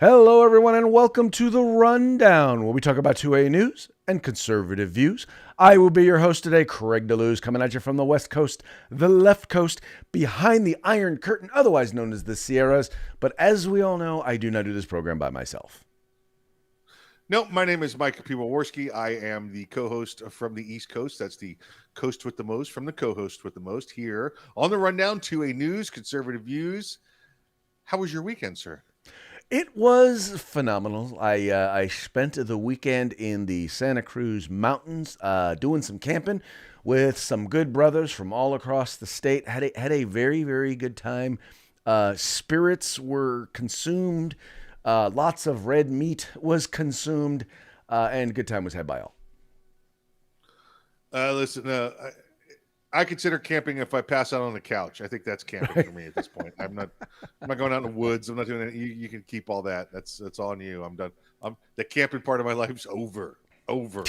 Hello, everyone, and welcome to The Rundown, where we talk about 2A news and conservative views. I will be your host today, Craig DeLuz, coming at you from the West Coast, the left coast, behind the Iron Curtain, otherwise known as the Sierras. But as we all know, I do not do this program by myself. No, my name is Mike Piwowarski. I am the co-host from the East Coast. That's the coast with the most from the co-host with the most here on The Rundown, 2A news, conservative views. How was your weekend, sir? It was phenomenal. I spent the weekend in the Santa Cruz Mountains doing some camping with some good brothers from all across the state. Had a very, very good time. Spirits were consumed. Lots of red meat was consumed. And good time was had by all. Listen, I consider camping if I pass out on the couch. I think that's camping for me at this point. I'm not going out in the woods. I'm not doing it. You can keep all that. That's on you. I'm done. The camping part of my life's over. Over.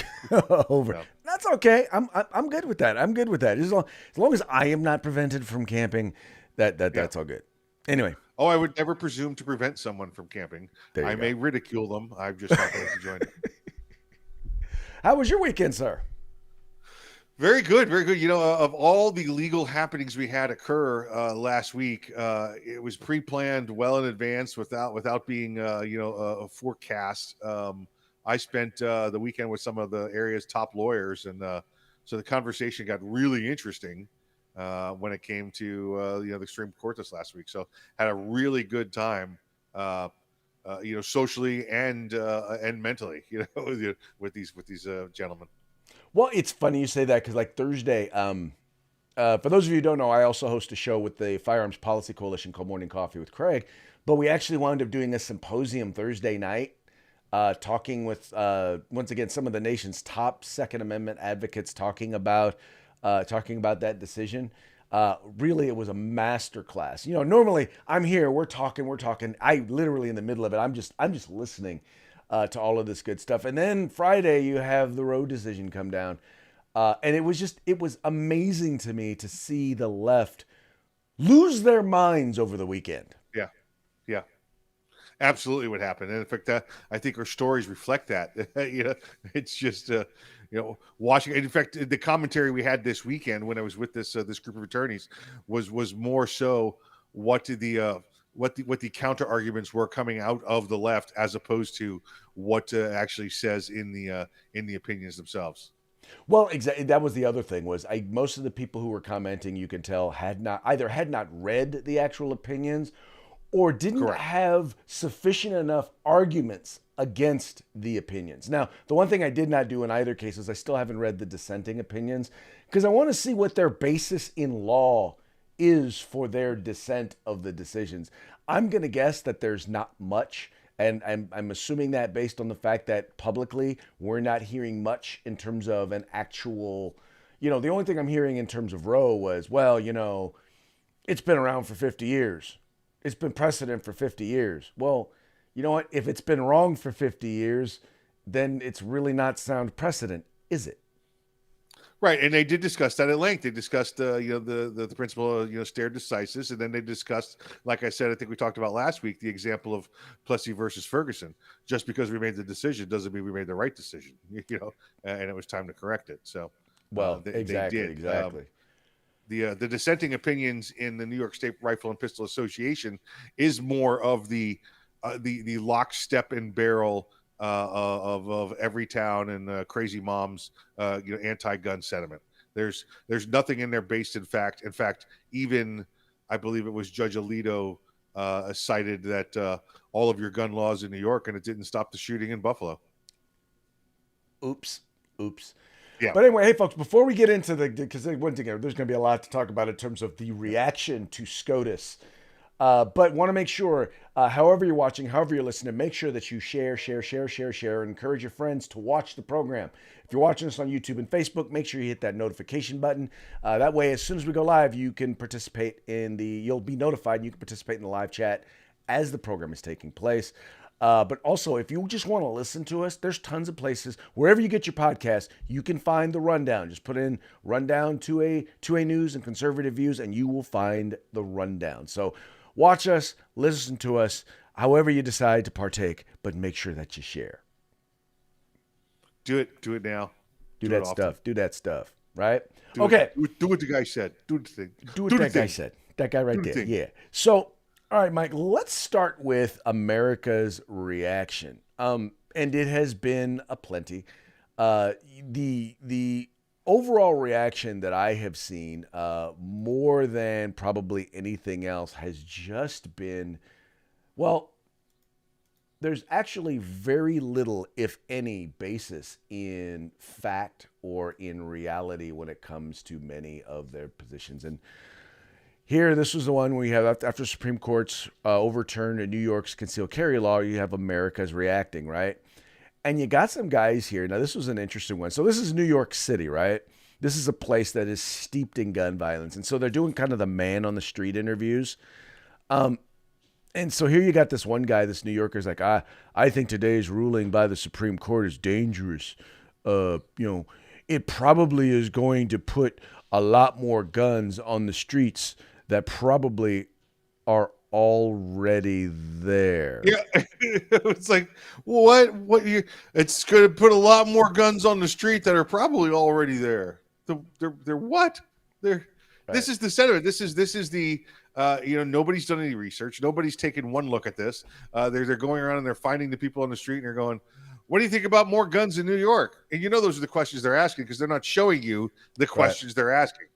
Over. That's okay. I'm good with that. I'm good with that. As long as I am not prevented from camping, that's all good. Anyway. Oh, I would never presume to prevent someone from camping. I may ridicule them. I'm just not going to join it. How was your weekend, sir? Very good, very good. You know, of all the legal happenings we had occur last week, it was pre-planned well in advance without being a forecast. I spent the weekend with some of the area's top lawyers, and so the conversation got really interesting when it came to the Supreme Court this last week. So had a really good time, socially and mentally, with these gentlemen. Well, it's funny you say that because like Thursday, for those of you who don't know, I also host a show with the Firearms Policy Coalition called Morning Coffee with Craig. But we actually wound up doing a symposium Thursday night, talking with, once again, some of the nation's top Second Amendment advocates talking about that decision. Really, it was a master class. You know, normally I'm here, we're talking. I literally in the middle of it, I'm just listening to all of this good stuff. And then Friday, you have the Roe decision come down. And it was amazing to me to see the left lose their minds over the weekend. Yeah. Absolutely what happened. And in fact, I think our stories reflect that. It's just, watching. In fact, the commentary we had this weekend when I was with this group of attorneys was more so what the counter arguments were coming out of the left as opposed to what actually says in the opinions themselves. Well, exactly. That was the other thing was most of the people who were commenting, you could tell had not read the actual opinions or didn't have sufficient enough arguments against the opinions. Now, the one thing I did not do in either case is I still haven't read the dissenting opinions because I want to see what their basis in law is for their dissent of the decisions. I'm going to guess that there's not much, and I'm assuming that based on the fact that publicly we're not hearing much in terms of an actual, the only thing I'm hearing in terms of Roe was, it's been around for 50 years. It's been precedent for 50 years. Well, you know what? If it's been wrong for 50 years, then it's really not sound precedent, is it? Right, and they did discuss that at length. They discussed, the principle of, stare decisis, and then they discussed, like I said, I think we talked about last week, the example of Plessy versus Ferguson. Just because we made the decision doesn't mean we made the right decision, and it was time to correct it. So, exactly, they did. Exactly. The dissenting opinions in the New York State Rifle and Pistol Association is more of the lock, step, and barrel of every town and crazy moms, anti-gun sentiment. There's nothing in there based in fact. In fact, even I believe it was Judge Alito cited that all of your gun laws in New York, and it didn't stop the shooting in Buffalo. Oops. Yeah. But anyway, hey folks, before we get into because once again, there's going to be a lot to talk about in terms of the reaction to SCOTUS. But want to make sure, however you're watching, however you're listening, make sure that you share, and encourage your friends to watch the program. If you're watching us on YouTube and Facebook, make sure you hit that notification button. That way, as soon as we go live, you can participate you'll be notified and you can participate in the live chat as the program is taking place. But also, if you just want to listen to us, there's tons of places. Wherever you get your podcast, you can find the Rundown. Just put in Rundown 2A News and Conservative Views, and you will find the Rundown. So watch us, listen to us. however you decide to partake, but make sure that you share. Do it. Do it now. Do Do it that often. stuff. Do that stuff. Right? Do it. Okay. Do what the guy said. Do the thing. Do what Do the that guy thing. said. That guy right Do the there. thing. Yeah. So, all right, Mike, let's start with America's reaction. And it has been aplenty. The overall reaction that I have seen, more than probably anything else, has just been, well, there's actually very little, if any, basis in fact or in reality when it comes to many of their positions. And here, this was the one we have after Supreme Court's overturned New York's concealed carry law. You have America's reacting, right? And you got some guys here. Now, this was an interesting one. So this is New York City, right? This is a place that is steeped in gun violence. And so they're doing kind of the man on the street interviews. And so here you got this one guy, this New Yorker's like, I think today's ruling by the Supreme Court is dangerous. It probably is going to put a lot more guns on the streets that probably are already there. Yeah, it's like what? It's going to put a lot more guns on the street that are probably already there. They're what? They're. Right. This is the sentiment. This is the. Nobody's done any research. Nobody's taken one look at this. They're going around and they're finding the people on the street and they're going, "What do you think about more guns in New York?" And those are the questions they're asking because they're not showing you the questions they're asking.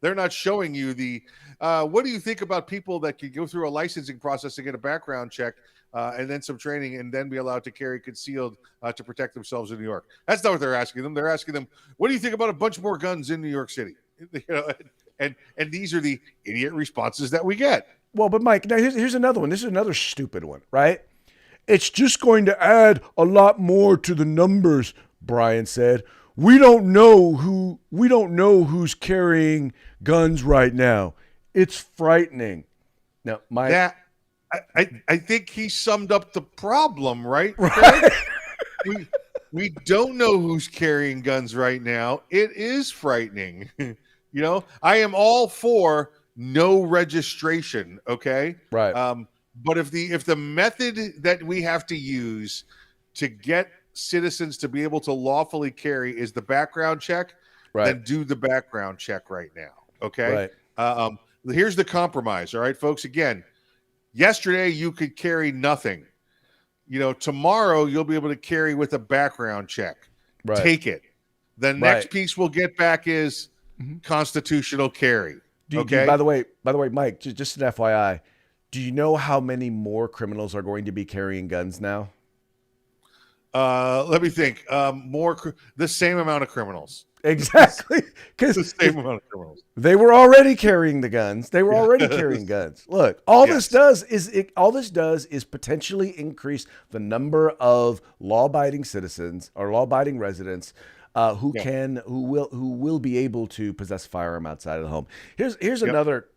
They're not showing you the. What do you think about people that can go through a licensing process to get a background check and then some training and then be allowed to carry concealed to protect themselves in New York? That's not what they're asking them. They're asking them, "What do you think about a bunch more guns in New York City?" And these are the idiot responses that we get. Well, but Mike, now here's another one. This is another stupid one, right? It's just going to add a lot more to the numbers, Brian said. We don't know who's carrying guns right now. It's frightening. Now, Mike, I think he summed up the problem, right? Right. we don't know who's carrying guns right now. It is frightening. I am all for no registration, okay? Right. But if the method that we have to use to get citizens to be able to lawfully carry is the background check, then do the background check right now, okay? Right. Here's the compromise, all right, folks? Again, yesterday you could carry nothing. Tomorrow you'll be able to carry with a background check. Right. Take it. The next piece we'll get back is constitutional carry. Okay. By the way, Mike, just an FYI, do you know how many more criminals are going to be carrying guns now? Let me think. The same amount of criminals. Exactly, because the same amount of criminals. They were already carrying the guns. They were already carrying guns. Look, all this does is potentially increase the number of law-abiding citizens or law-abiding residents who will be able to possess a firearm outside of the home. Here's another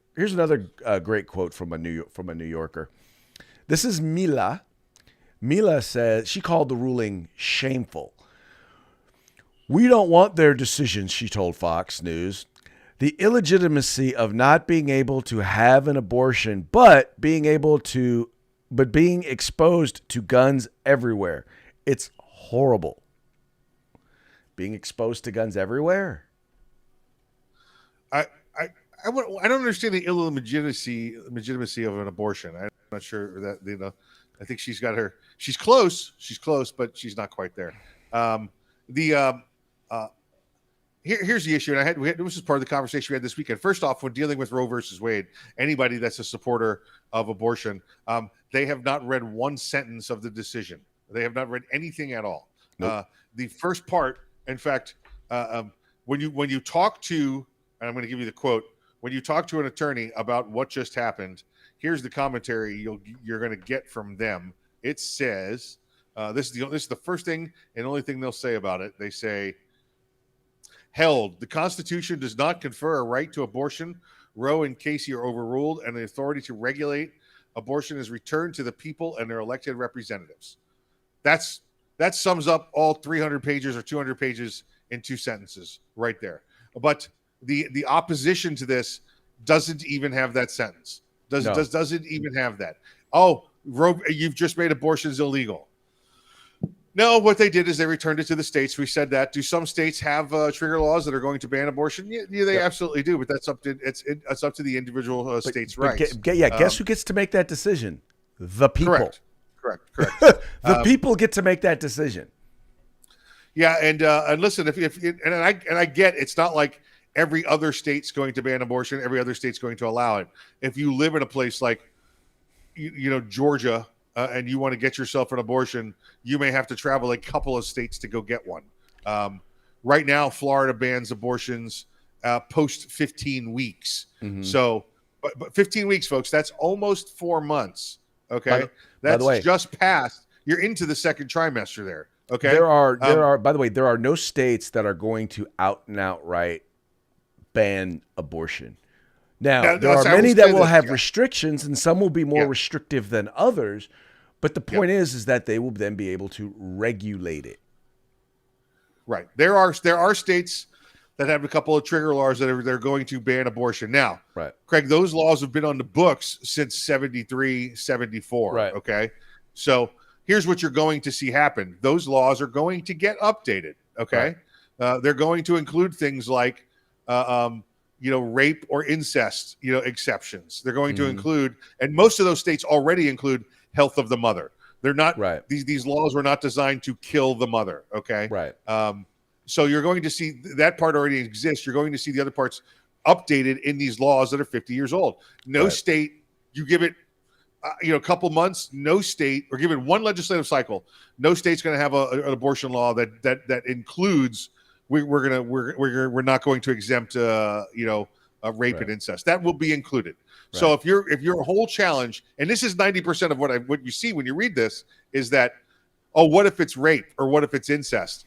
great quote from a New Yorker. This is Mila. Mila says she called the ruling shameful. We don't want their decisions, she told Fox News. The illegitimacy of not being able to have an abortion, but being exposed to guns everywhere. It's horrible. Being exposed to guns everywhere. I don't understand the illegitimacy of an abortion. I'm not sure that I think she's close, but she's not quite there. Here's the issue, and this is part of the conversation we had this weekend. First off, when dealing with Roe versus Wade, anybody that's a supporter of abortion, they have not read one sentence of the decision. They have not read anything at all. Nope. The first part, in fact, when you talk to, and I'm going to give you the quote, when you talk to an attorney about what just happened, here's the commentary you're going to get from them. It says, this is the first thing and only thing they'll say about it. They say, held, the Constitution does not confer a right to abortion. Roe and Casey are overruled, and the authority to regulate abortion is returned to the people and their elected representatives. That sums up all 300 pages or 200 pages in two sentences right there. But the opposition to this doesn't even have that sentence. Doesn't even have that. Oh, You've just made abortions illegal. No, what they did is they returned it to the states. We said that. Do some states have trigger laws that are going to ban abortion? Yeah, they absolutely do. But that's up to it's up to the individual states' rights. Guess who gets to make that decision? The people. Correct. The people get to make that decision. Yeah, and listen, and I get it's not like every other state's going to ban abortion, every other state's going to allow it. If you live in a place like Georgia, and you want to get yourself an abortion, you may have to travel a couple of states to go get one. Right now, Florida bans abortions post 15 weeks. Mm-hmm. So, but 15 weeks, folks, that's almost 4 months. Okay, that's just past. You're into the second trimester there. Okay, there are. By the way, there are no states that are going to out and outright ban abortion. Now there are many that will have restrictions, and some will be more restrictive than others. But the point is that they will then be able to regulate it. Right. There are states that have a couple of trigger laws that they're going to ban abortion. Now, right, Craig, those laws have been on the books since 73, 74. Right. Okay. So here's what you're going to see happen. Those laws are going to get updated. Okay. Right. They're going to include things like, rape or incest, exceptions. They're going to include, and most of those states already include health of the mother. They're not these laws were not designed to kill the mother. Okay. Right. So you're going to see that part already exists. You're going to see the other parts updated in these laws that are 50 years old. No state, you give it, a couple months, no state, or give it one legislative cycle, no state's going to have an abortion law that includes we're not going to exempt rape and incest. That will be included. Right. So if your whole challenge, and this is 90% of what you see when you read this, is that, what if it's rape or what if it's incest?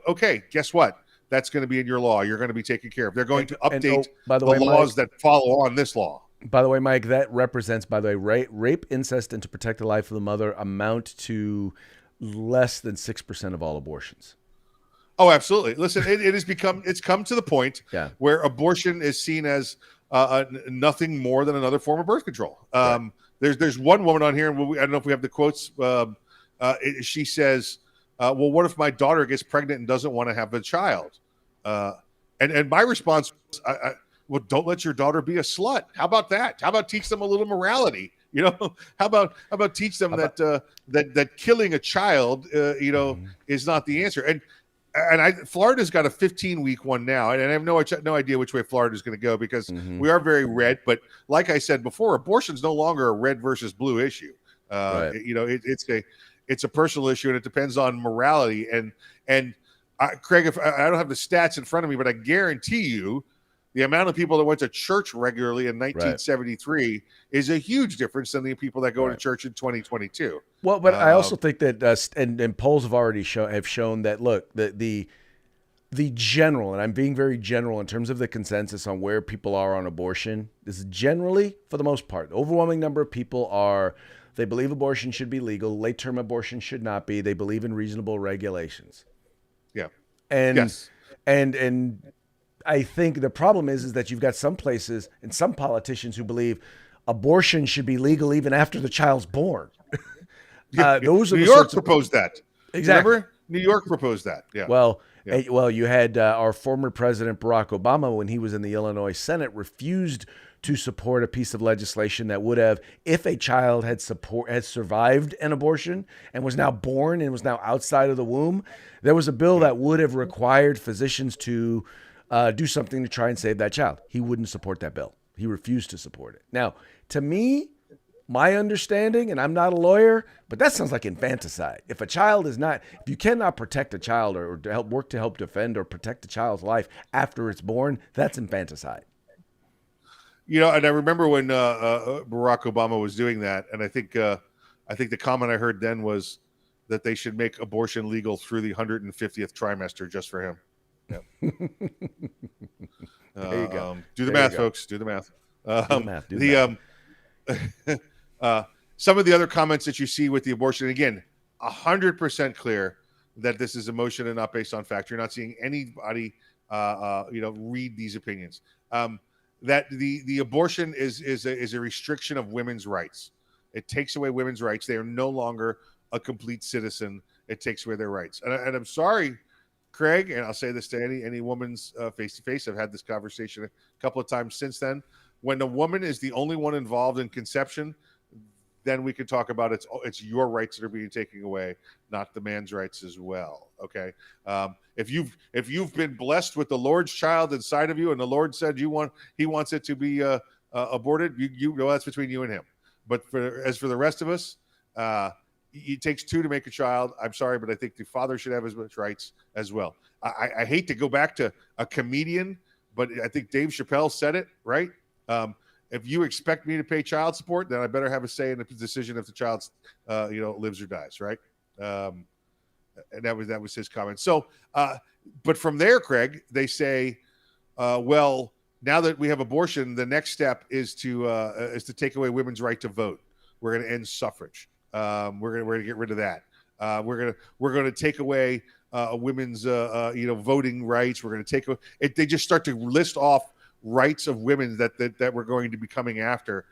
Okay, guess what? That's going to be in your law. You're going to be taken care of. They're going to update the laws that follow on this law. By the way, Mike, that represents, rape, incest, and to protect the life of the mother amount to less than 6% of all abortions. Oh, absolutely. Listen, it's come to the point where abortion is seen as nothing more than another form of birth control. There's one woman on here, and I don't know if we have the quotes. She says, well, what if my daughter gets pregnant and doesn't want to have a child? And my response was, well, don't let your daughter be a slut. How about that? How about teach them a little morality? How about teach them that killing a child, is not the answer. And Florida's got a 15-week one now, and I have no idea which way Florida's going to go because we are very red. But like I said before, abortion's no longer a red versus blue issue. It's a personal issue, and it depends on morality. And Craig, if I don't have the stats in front of me, but I guarantee you, the amount of people that went to church regularly in 1973 is a huge difference than the people that go to church in 2022. Well, but I also think that, and polls have already shown that, look, the general, and I'm being very general in terms of the consensus on where people are on abortion, is generally, for the most part, the overwhelming number of people they believe abortion should be legal, late-term abortion should not be. They believe in reasonable regulations. Yeah. And I think the problem is that you've got some places and some politicians who believe abortion should be legal even after the child's born. Those are New York proposed that. Exactly. Remember? New York proposed that. Yeah. Well, you had our former president Barack Obama, when he was in the Illinois Senate, refused to support a piece of legislation that would have, if a child had survived an abortion and was now born and was now outside of the womb, there was a bill that would have required physicians to do something to try and save that child. He wouldn't support that bill. He refused to support it. Now, to me, my understanding, and I'm not a lawyer, but that sounds like infanticide. If you cannot protect a child or to help defend or protect a child's life after it's born, that's infanticide. And I remember when Barack Obama was doing that, and I think the comment I heard then was that they should make abortion legal through the 150th trimester just for him. Yeah. There you go. Do the math, folks. Do the math. Do the math. Some of the other comments that you see with the abortion, again, 100% clear that this is emotion and not based on fact. You're not seeing anybody, read these opinions. That the abortion is a restriction of women's rights. It takes away women's rights. They are no longer a complete citizen. It takes away their rights. And I'm sorry, Craig, and I'll say this to any woman's face to face. I've had this conversation a couple of times since then. When a woman is the only one involved in conception, then we can talk about it's your rights that are being taken away, not the man's rights as well. Okay, if you've been blessed with the Lord's child inside of you, and the Lord said He wants it to be aborted, you know that's between you and Him. But as for the rest of us, it takes two to make a child. I'm sorry, but I think the father should have as much rights as well. I hate to go back to a comedian, but I think Dave Chappelle said it right. If you expect me to pay child support, then I better have a say in the decision if the child, lives or dies, right? And that was his comment. So, but from there, Craig, they say, well, now that we have abortion, the next step is to take away women's right to vote. We're going to end suffrage. We're going to get rid of that. We're going to take away women's voting rights. We're going to take it. They just start to list off rights of women that we're going to be coming after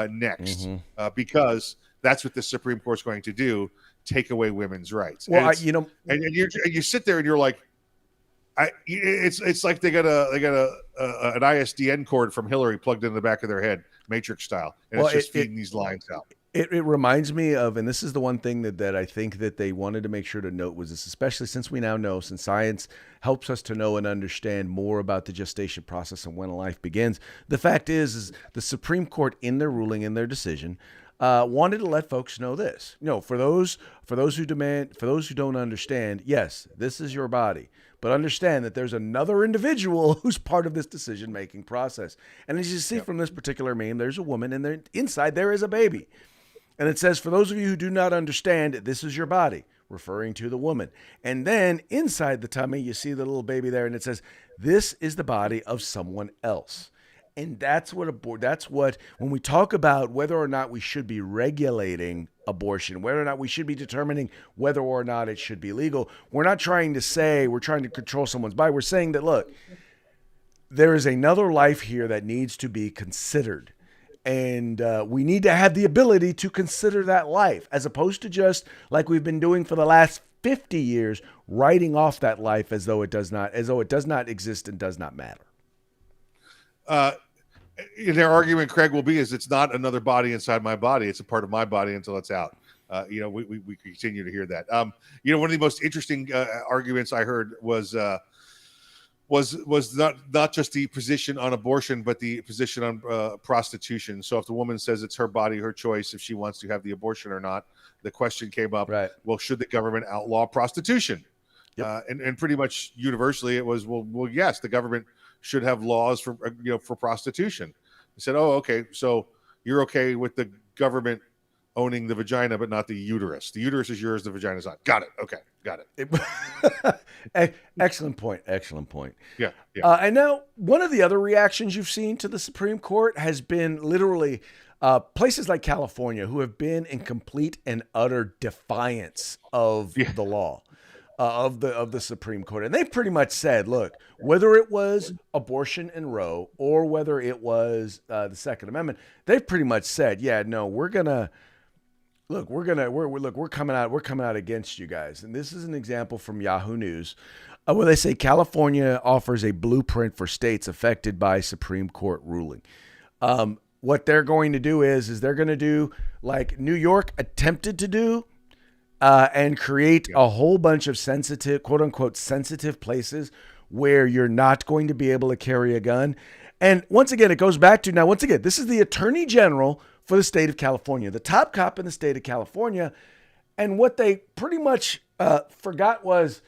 next, because that's what the Supreme Court's going to do: take away women's rights. Well, and you sit there and you're like, it's like they got an ISDN cord from Hillary plugged in the back of their head, Matrix style, and it's just feeding these lines out. It reminds me of, and this is the one thing that I think that they wanted to make sure to note was this, especially since we now know, since science helps us to know and understand more about the gestation process and when a life begins. The fact is the Supreme Court, in their ruling, in their decision, wanted to let folks know this. For those who don't understand, yes, this is your body, but understand that there's another individual who's part of this decision-making process. And as you see from this particular meme, there's a woman, and inside there is a baby. And it says, for those of you who do not understand, this is your body, referring to the woman. And then inside the tummy, you see the little baby there, and it says, this is the body of someone else. And that's what when we talk about whether or not we should be regulating abortion, whether or not we should be determining whether or not it should be legal, we're not trying to say we're trying to control someone's body. We're saying that, look, there is another life here that needs to be considered. And we need to have the ability to consider that life, as opposed to just like we've been doing for the last 50 years, writing off that life as though it does not exist and does not matter. Their argument, Craig, will be is it's not another body inside my body. It's a part of my body until it's out. We continue to hear that. One of the most interesting arguments I heard was not just the position on abortion, but the position on prostitution. So if the woman says it's her body, her choice, if she wants to have the abortion or not, the question came up, right? Well, should the government outlaw prostitution? Yep. And pretty much universally it was, well, yes, the government should have laws for prostitution. They said, oh, okay, so you're okay with the government owning the vagina, but not the uterus. The uterus is yours, the vagina is not. Got it. Okay, got it. Excellent point. Yeah. And now, one of the other reactions you've seen to the Supreme Court has been literally places like California, who have been in complete and utter defiance of the law. Of the Supreme Court. And they pretty much said, look, whether it was abortion in Roe or whether it was the Second Amendment, they pretty much said, yeah, no, we're coming out against you guys. And this is an example from Yahoo News where they say California offers a blueprint for states affected by Supreme Court ruling. What they're going to do is they're going to do like New York attempted to do, and create a whole bunch of sensitive, quote unquote, sensitive places where you're not going to be able to carry a gun. And once again, it goes back to this is the Attorney General for the state of California, the top cop in the state of California. And what they pretty much forgot was,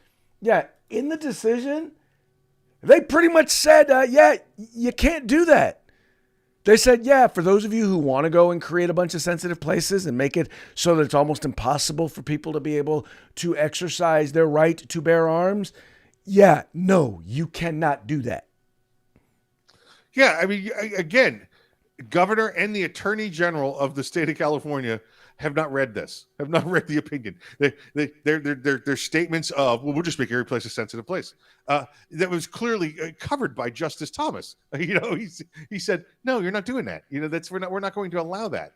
in the decision, they pretty much said, you can't do that. They said, for those of you who want to go and create a bunch of sensitive places and make it so that it's almost impossible for people to be able to exercise their right to bear arms, no, you cannot do that. Yeah, I mean, again, governor and the attorney general of the state of California have not read this, have not read the opinion. Their statements of, well, we'll just make every place a sensitive place. That was clearly covered by Justice Thomas. He said, no, you're not doing that. We're not going to allow that.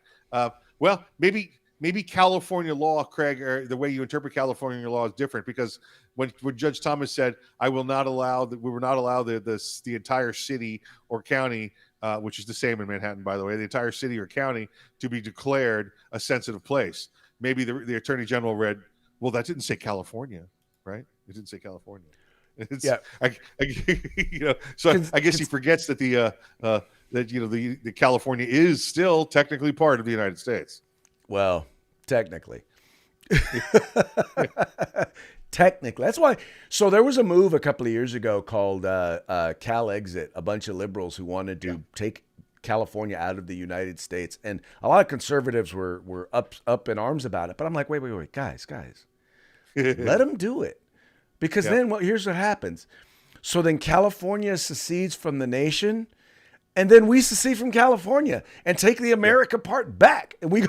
Well, maybe California law, Craig, or the way you interpret California law is different, because when Judge Thomas said, "I will not allow we will not allow the entire city or county, which is the same in Manhattan, by the way, the entire city or county to be declared a sensitive place." Maybe the Attorney General read, "Well, that didn't say California, right? It didn't say California." It's, Yeah. So I guess he forgets that the California is still technically part of the United States. Well, technically. Technically. That's why. So there was a move a couple of years ago called Cal Exit, a bunch of liberals who wanted to take California out of the United States. And a lot of conservatives were up in arms about it. But I'm like, wait, guys. Let them do it. Because then here's what happens. So then California secedes from the nation, and then we secede from California and take the America part back. And we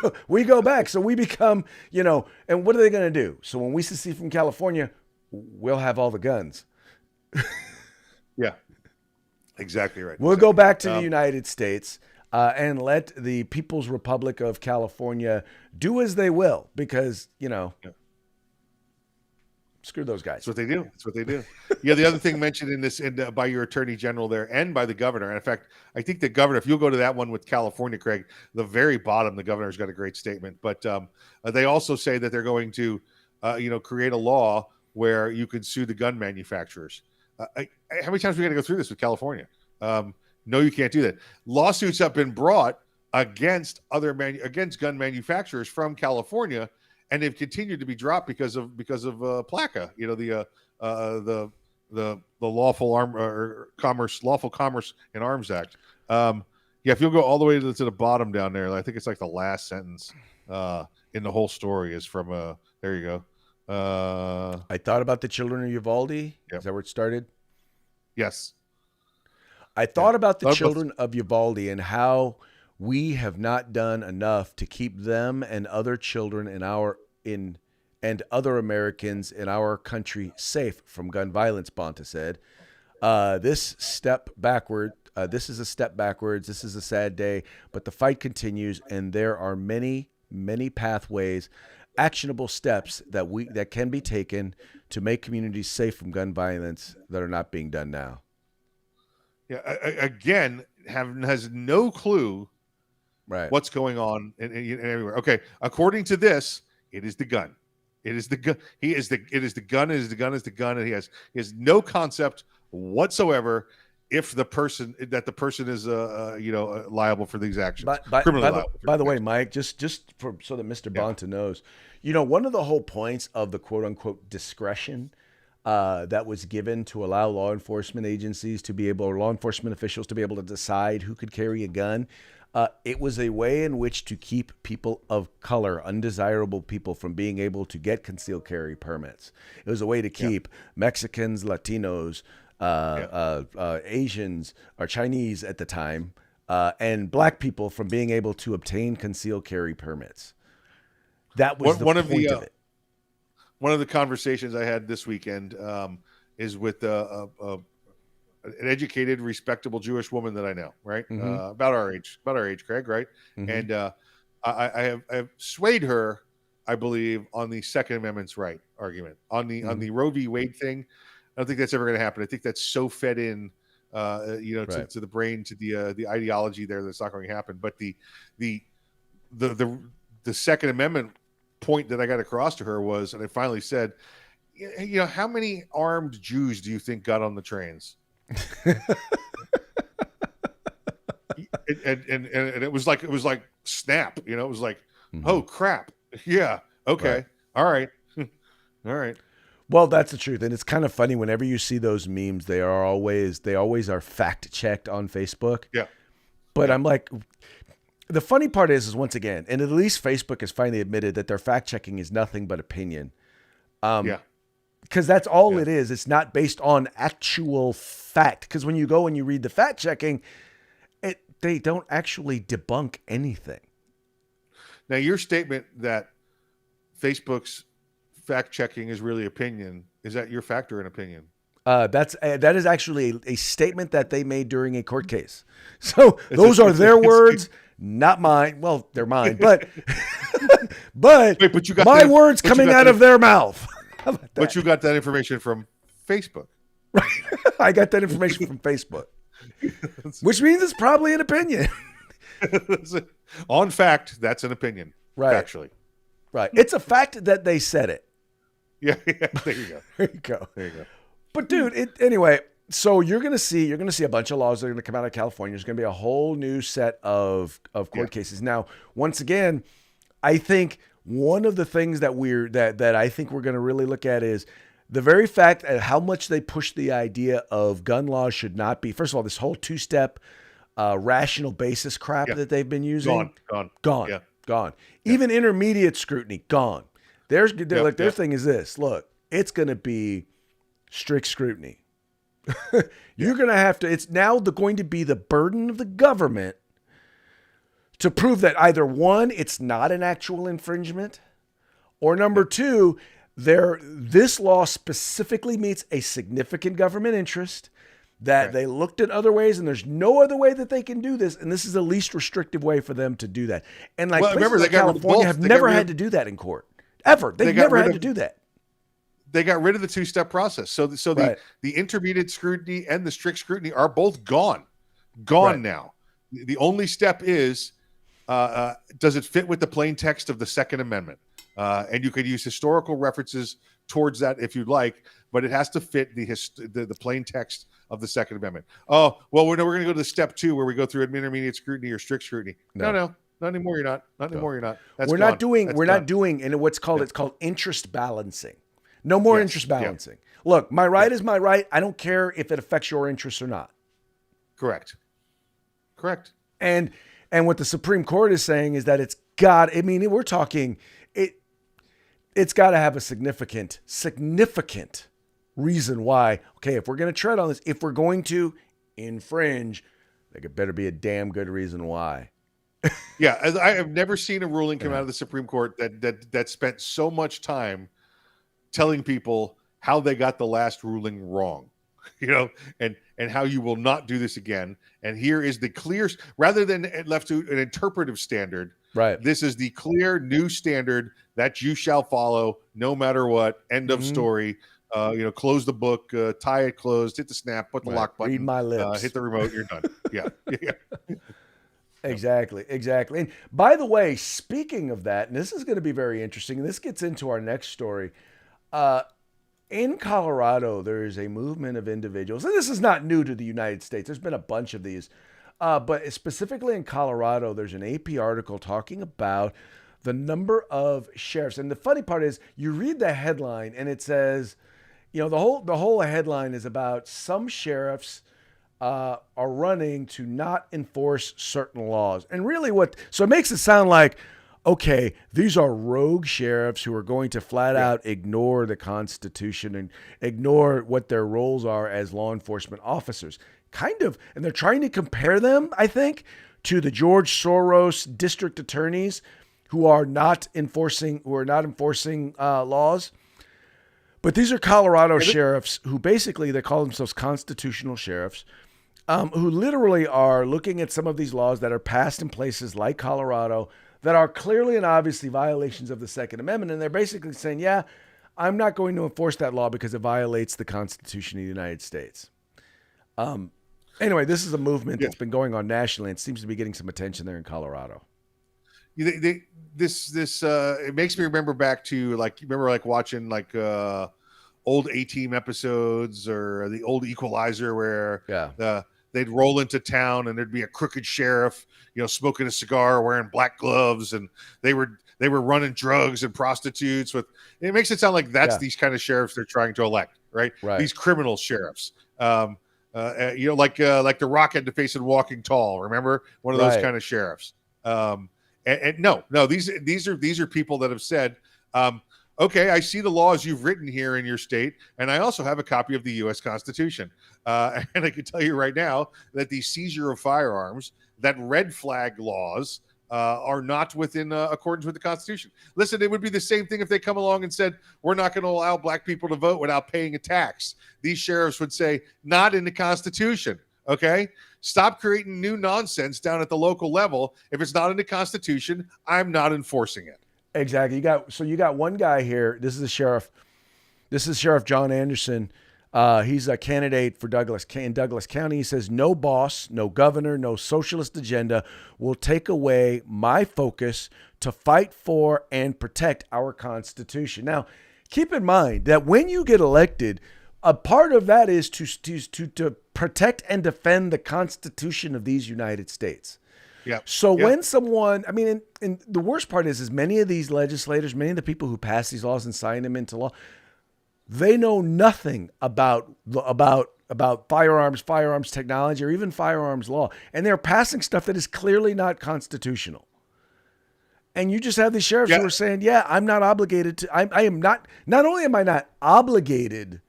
go back. So we become, and what are they going to do? So when we secede from California, we'll have all the guns. Yeah, exactly right. We'll go back to the United States and let the People's Republic of California do as they will, because, screw those guys. That's what they do. Yeah, the other thing mentioned in this by your Attorney General there and by the governor, and in fact, I think the governor, if you'll go to that one with California, Craig, the very bottom, the governor's got a great statement. But they also say that they're going to, create a law where you can sue the gun manufacturers. How many times are we going to go through this with California? No, you can't do that. Lawsuits have been brought against against gun manufacturers from California, and they've continued to be dropped because of PLACA, the Lawful Commerce and Arms Act. If you'll go all the way to the bottom down there, I think it's like the last sentence in the whole story is from there you go. I thought about the children of Uvalde. Yep. Is that where it started? Yes. I thought about the children of Uvalde and how we have not done enough to keep them and other children and other Americans in our country safe from gun violence, Bonta said. This is a step backwards. This is a sad day, but the fight continues, and there are many, many pathways, actionable steps that can be taken to make communities safe from gun violence that are not being done now. Yeah, again, has no clue what's going on in everywhere. Okay, according to this, it is the gun. It is the gun. It is the gun. And he has no concept whatsoever if the person is liable for these actions. By the way, Mike, just so that Mr. Bonta knows, one of the whole points of the quote unquote discretion that was given to allow law enforcement officials to be able to decide who could carry a gun. It was a way in which to keep people of color, undesirable people, from being able to get concealed carry permits. It was a way to keep Mexicans, Latinos, Asians, or Chinese at the time, and black people from being able to obtain concealed carry permits. That was the point of it. One of the conversations I had this weekend is with an educated, respectable Jewish woman that I know, right? Mm-hmm. About our age, Craig, right? Mm-hmm. And I have swayed her, I believe, on the Second Amendment's right argument. On the Roe v. Wade thing, I don't think that's ever going to happen. I think that's so fed in, to the brain, to the ideology there, that's not going to happen. But the Second Amendment point that I got across to her was, and I finally said, how many armed Jews do you think got on the trains? and it was like snap, it was like, oh crap, yeah, okay, right. all right. Well, that's the truth, and it's kind of funny whenever you see those memes. They always are fact checked on Facebook. Yeah, but I'm like, the funny part is once again, and at least Facebook has finally admitted that their fact checking is nothing but opinion. Because that's all it is. It's not based on actual fact. Because when you go and you read the fact checking, they don't actually debunk anything. Now, your statement that Facebook's fact checking is really opinion, is that your fact or an opinion? That is actually a statement that they made during a court case. So those are their words, Not mine. Well, they're mine, but but Wait, but you got my that, words but you coming got out that, of their mouth. How about that? but you got that information from Facebook. Right. I got that information from Facebook, which means it's probably an opinion. On fact, that's an opinion. Right. Actually. Right. It's a fact that they said it. Yeah. There you go. There you go. There you go. But dude, anyway, so you're gonna see a bunch of laws that are gonna come out of California. There's gonna be a whole new set of court cases. Now, once again, I think one of the things that I think we're gonna really look at is the very fact at how much they push the idea of gun laws should not be. First of all, this whole two-step rational basis crap that they've been using, gone. Yeah. Even intermediate scrutiny, gone. Their thing is this. Look, it's going to be strict scrutiny. You're going to have to. It's now going to be the burden of the government to prove that either one, it's not an actual infringement, or number two, this law specifically meets a significant government interest, that they looked at other ways and there's no other way that they can do this. And this is the least restrictive way for them to do that. And remember, California have never had to do that in court ever. They've never had to do that. They got rid of the two-step process. So the intermediate scrutiny and the strict scrutiny are both gone now. The only step is, does it fit with the plain text of the Second Amendment? And you could use historical references towards that if you'd like, but it has to fit the plain text of the Second Amendment. Oh, well, we're going to go to step 2 where we go through intermediate scrutiny or strict scrutiny. No, not anymore. You're not. Not anymore. You're not. We're not doing, and it's called interest balancing. No more interest balancing. Yeah. Look, my right is my right. I don't care if it affects your interests or not. Correct. And what the Supreme Court is saying is that we're talking, it's got to have a significant reason why, okay, if we're going to tread on this, if we're going to infringe, there better be a damn good reason why. Yeah, I have never seen a ruling come out of the Supreme Court that spent so much time telling people how they got the last ruling wrong, and how you will not do this again. And here is the clear, rather than left to an interpretive standard. Right. This is the clear new standard that you shall follow no matter what. End of story. Close the book, tie it closed, hit the snap, put the lock button, read my lips, hit the remote, you're done. Yeah. Exactly. And by the way, speaking of that, and this is going to be very interesting, and this gets into our next story. In Colorado, there is a movement of individuals, and this is not new to the United States. There's been a bunch of these. But specifically in Colorado, there's an AP article talking about the number of sheriffs. And the funny part is you read the headline and it says, the whole headline is about some sheriffs are running to not enforce certain laws. And really so it makes it sound like, okay, these are rogue sheriffs who are going to flat out ignore the Constitution and ignore what their roles are as law enforcement officers. Kind of, and they're trying to compare them, I think, to the George Soros district attorneys who are not enforcing laws. But these are Colorado sheriffs who basically they call themselves constitutional sheriffs, who literally are looking at some of these laws that are passed in places like Colorado that are clearly and obviously violations of the Second Amendment, and they're basically saying, "Yeah, I'm not going to enforce that law because it violates the Constitution of the United States." Anyway, this is a movement that's been going on nationally and seems to be getting some attention there in Colorado. This it makes me remember back to watching old A-Team episodes or the old Equalizer where they'd roll into town and there'd be a crooked sheriff, smoking a cigar, wearing black gloves, and they were running drugs and prostitutes with. It makes it sound like that's these kind of sheriffs they're trying to elect, right? These criminal sheriffs. Like The Rock had to face in Walking Tall. Remember, one of those kind of sheriffs. And no, these are people that have said, okay, I see the laws you've written here in your state, and I also have a copy of the U.S. Constitution. And I can tell you right now that the seizure of firearms, that red flag laws, are not within accordance with the Constitution. Listen, it would be the same thing if they come along and said, we're not going to allow black people to vote without paying a tax. These sheriffs would say, not in the Constitution. Okay, stop creating new nonsense down at the local level. If it's not in the Constitution, I'm not enforcing it. Exactly. You got one guy here. This is the sheriff. This is Sheriff John Anderson. He's a candidate for in Douglas County. He says, no boss, no governor, no socialist agenda will take away my focus to fight for and protect our Constitution. Now, keep in mind that when you get elected, a part of that is to protect and defend the Constitution of these United States. Yeah. So when someone, I mean, and the worst part is many of these legislators, many of the people who pass these laws and sign them into law, they know nothing about firearms technology, or even firearms law, and they're passing stuff that is clearly not constitutional. And you just have these sheriffs who are saying, "Yeah, I'm not obligated to. I am not. Not only am I not obligated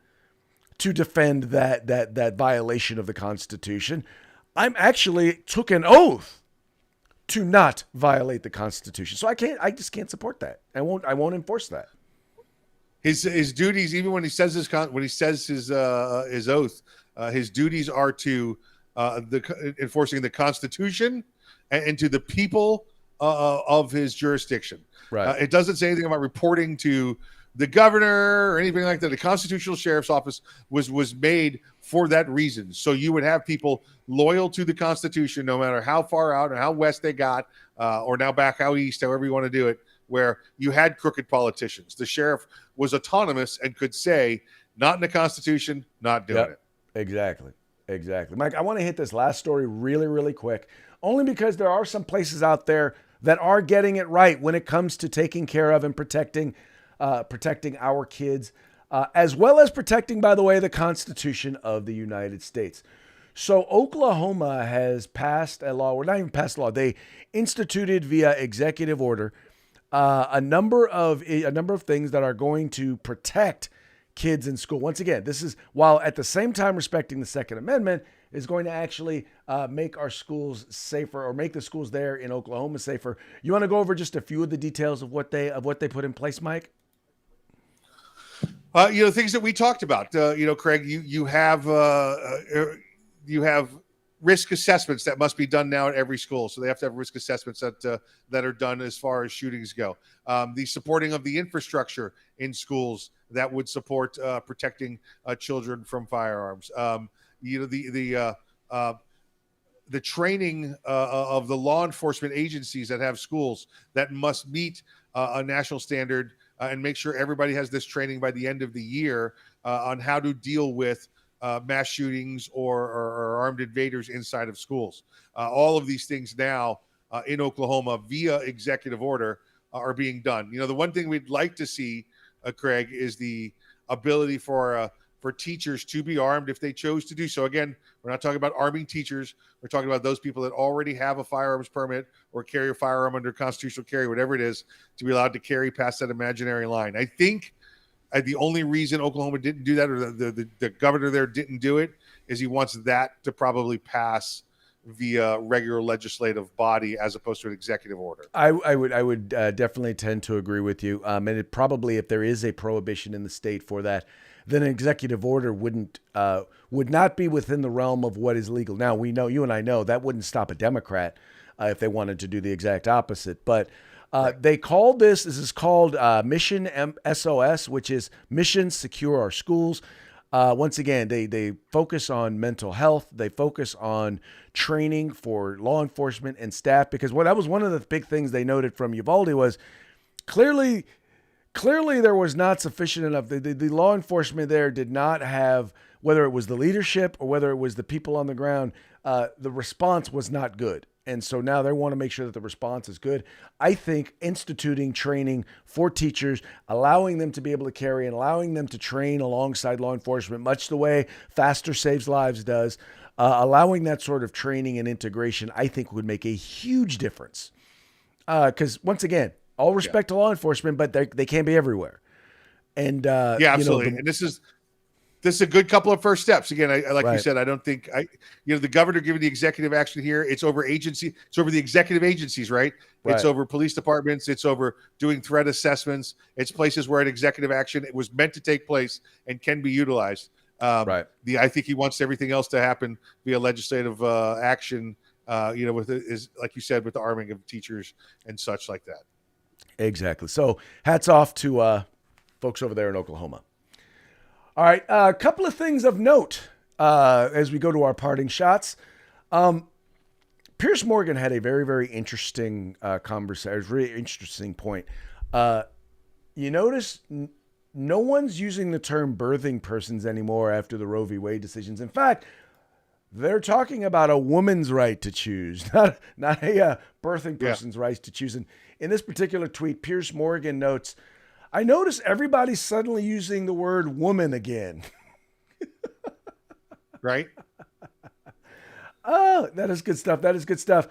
to defend that violation of the Constitution, I'm actually took an oath to not violate the Constitution. So I just can't support that. I won't enforce that." His duties, even when he says his oath, his duties are to enforcing the Constitution and to the people of his jurisdiction. Right. It doesn't say anything about reporting to the governor or anything like that. The constitutional sheriff's office was made for that reason. So you would have people loyal to the Constitution, no matter how far out or how west they got, or now back how east, however you want to do it, where you had crooked politicians. The sheriff was autonomous and could say, not in the Constitution, not doing it. Exactly. Mike, I want to hit this last story really, really quick, only because there are some places out there that are getting it right when it comes to taking care of and protecting our kids, as well as protecting, by the way, the Constitution of the United States. So Oklahoma has passed a law, or not even passed a law, they instituted via executive order a number of things that are going to protect kids in school. Once again, this is, while at the same time respecting the Second Amendment, is going to actually make our schools safer, or make the schools there in Oklahoma safer. You want to go over just a few of the details of what they put in place, Mike? Things that we talked about. Craig, you have risk assessments that must be done now at every school. So they have to have risk assessments that are done as far as shootings go. The supporting of the infrastructure in schools that would support protecting children from firearms. The training of the law enforcement agencies that have schools that must meet a national standard and make sure everybody has this training by the end of the year on how to deal with mass shootings or armed invaders inside of schools. All of these things now in Oklahoma via executive order are being done. The one thing we'd like to see, Craig, is the ability for teachers to be armed if they chose to do so. Again, we're not talking about arming teachers. We're talking about those people that already have a firearms permit or carry a firearm under constitutional carry, whatever it is, to be allowed to carry past that imaginary line. I think the only reason Oklahoma didn't do that, or the governor there didn't do it, is he wants that to probably pass via regular legislative body as opposed to an executive order. I would definitely tend to agree with you. And it probably, if there is a prohibition in the state for that, then an executive order would not be within the realm of what is legal. Now, we know, you and I know, that wouldn't stop a Democrat if they wanted to do the exact opposite. But they called this is called Mission SOS, which is Mission Secure Our Schools. Once again, they focus on mental health. They focus on training for law enforcement and staff, because that was one of the big things they noted from Uvalde was clearly there was not sufficient enough. The law enforcement there did not have, whether it was the leadership or whether it was the people on the ground, the response was not good. And so now they want to make sure that the response is good. I think instituting training for teachers, allowing them to be able to carry and allowing them to train alongside law enforcement, much the way Faster Saves Lives does, allowing that sort of training and integration, I think would make a huge difference. Because once again, all respect to law enforcement, but they can't be everywhere. And absolutely. And this is a good couple of first steps. Again, you said, I don't think the governor giving the executive action here, it's over the executive agencies, right? It's over police departments. It's over doing threat assessments. It's places where an executive action, it was meant to take place and can be utilized. Right. I think he wants everything else to happen via legislative action. With is like you said, with the arming of teachers and such like that. Exactly. So hats off to folks over there in Oklahoma. All right, a couple of things of note as we go to our parting shots. Piers Morgan had a very, very interesting conversation, really interesting point. You notice no one's using the term birthing persons anymore after the Roe v. Wade decisions. In fact, they're talking about a woman's right to choose, not a birthing person's right to choose. And in this particular tweet, Piers Morgan notes, I notice everybody's suddenly using the word woman again. Right? Oh, that is good stuff. That is good stuff.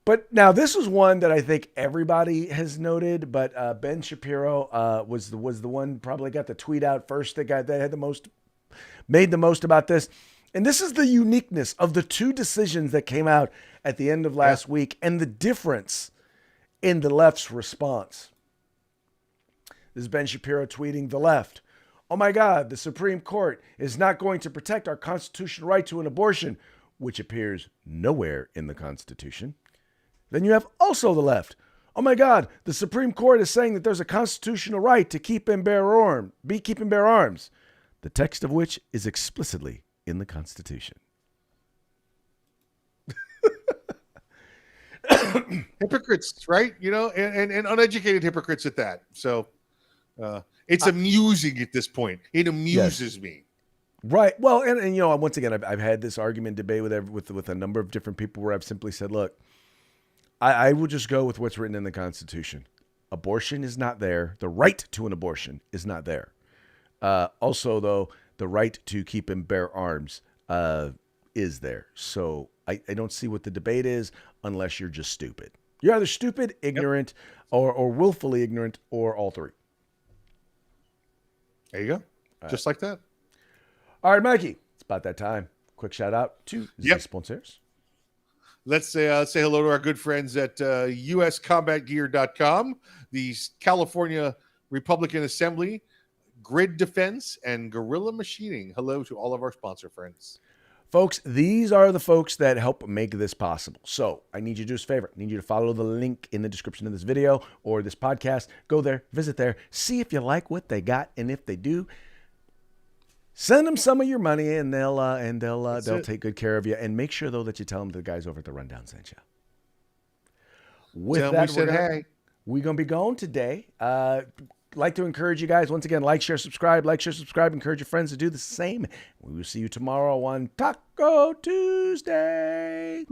But now this was one that I think everybody has noted, but Ben Shapiro was the one probably got the tweet out first that had made the most about this. And this is the uniqueness of the two decisions that came out at the end of last week and the difference in the left's response. This is Ben Shapiro tweeting the left. Oh my God, the Supreme Court is not going to protect our constitutional right to an abortion, which appears nowhere in the Constitution. Then you have also the left. Oh my God, the Supreme Court is saying that there's a constitutional right to keep and bear arms, the text of which is explicitly in the Constitution. Hypocrites, right? And uneducated hypocrites at that. So it's amusing at this point. It amuses me. Right. Well, and once again, I've had this argument debate with a number of different people where I've simply said, look, I will just go with what's written in the Constitution. Abortion is not there. The right to an abortion is not there. Also, though, the right to keep and bear arms is there. So I don't see what the debate is unless you're just stupid. You're either stupid, ignorant, or willfully ignorant, or all three. There you go. Just like that. All right, Mikey, it's about that time. Quick shout out to the sponsors. Let's say hello to our good friends at uscombatgear.com, the California Republican Assembly, Grid Defense, and Guerrilla Machining. Hello to all of our sponsor friends. Folks, these are the folks that help make this possible. So I need you to do us a favor. I need you to follow the link in the description of this video or this podcast. Go there, visit there, see if you like what they got, and if they do, send them some of your money, and they'll take good care of you. And make sure though that you tell them the guys over at the Rundown sent you. With that, we're gonna be going today. Like to encourage you guys once again, like, share, subscribe. Encourage your friends to do the same. We will see you tomorrow on Taco Tuesday.